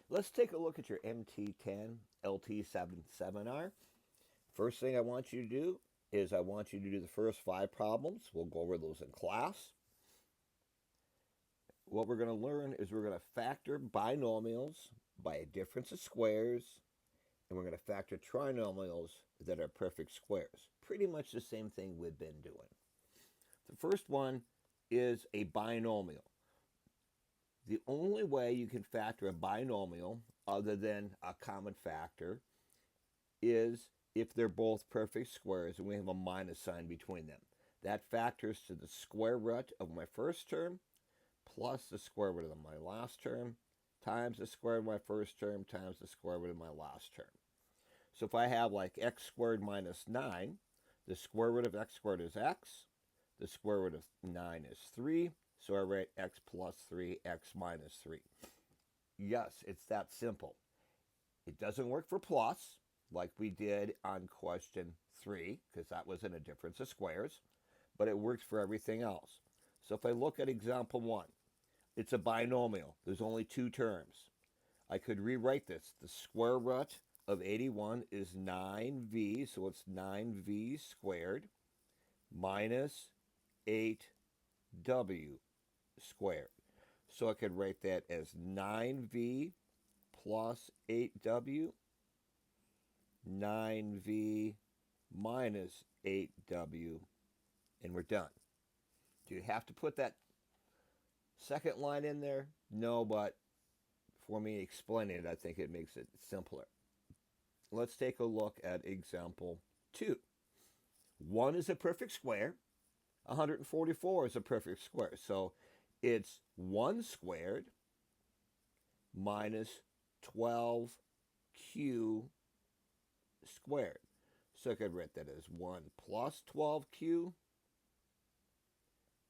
Let's take a look at your MT10 LT7 seminar. First thing I want you to do is I want you to do the first 5 problems. We'll go over those in class. What we're going to learn is we're going to factor binomials by a difference of squares, and we're going to factor trinomials that are perfect squares. Pretty much the same thing we've been doing. The first one is a binomial. The only way you can factor a binomial other than a common factor is if they're both perfect squares and we have a minus sign between them. That factors to the square root of my first term plus the square root of my last term times the square root of my first term times the square root of my last term. So if I have like x squared minus 9, the square root of x squared is x, the square root of 9 is 3, so I write x plus 3, x minus 3. Yes, it's that simple. It doesn't work for plus, like we did on question 3, because that was in a difference of squares, but it works for everything else. So if I look at example 1, it's a binomial. There's only 2 terms. I could rewrite this. The square root of 81 is 9v, so it's 9v squared minus 8w squared. So I could write that as 9v plus 8w, 9v minus 8w, and we're done. Do you have to put that second line in there? No, but for me explaining it, I think it makes it simpler. Let's take a look at example 2. 1 is a perfect square. 144 is a perfect square. So it's 1 squared minus 12q squared. So I could write that as 1 plus 12q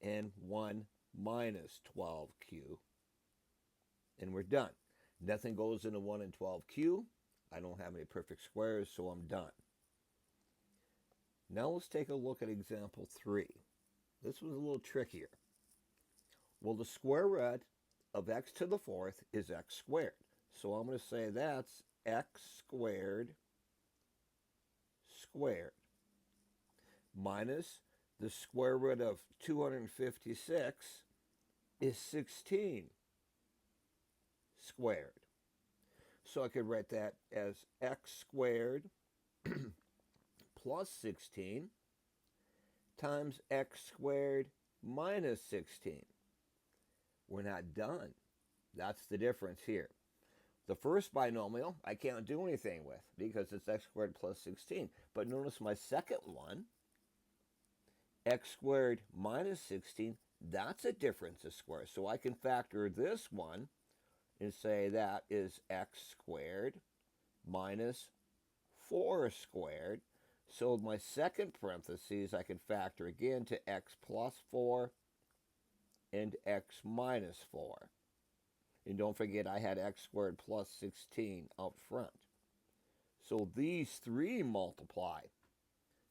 and 1 minus 12q. And we're done. Nothing goes into 1 and 12q. I don't have any perfect squares, so I'm done. Now let's take a look at example 3. This was a little trickier. Well, the square root of x to the 4th is x squared. So I'm going to say that's x squared squared minus the square root of 256 is 16 squared. So I could write that as x squared plus 16 times x squared minus 16. We're not done. That's the difference here. The first binomial I can't do anything with because it's x squared plus 16. But notice my second one, x squared minus 16, that's a difference of squares. So I can factor this one and say that is x squared minus 4 squared. So my second parentheses I can factor again to x plus 4 and x minus 4. And don't forget I had x squared plus 16 up front. So these 3 multiply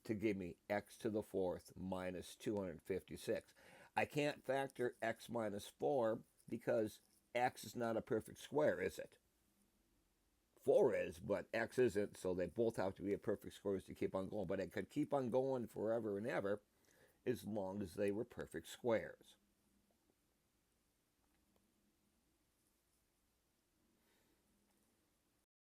to give me x to the 4th minus 256. I can't factor x minus 4 because x is not a perfect square, is it? 4 is, but x isn't, so they both have to be a perfect squares to keep on going. But it could keep on going forever and ever as long as they were perfect squares.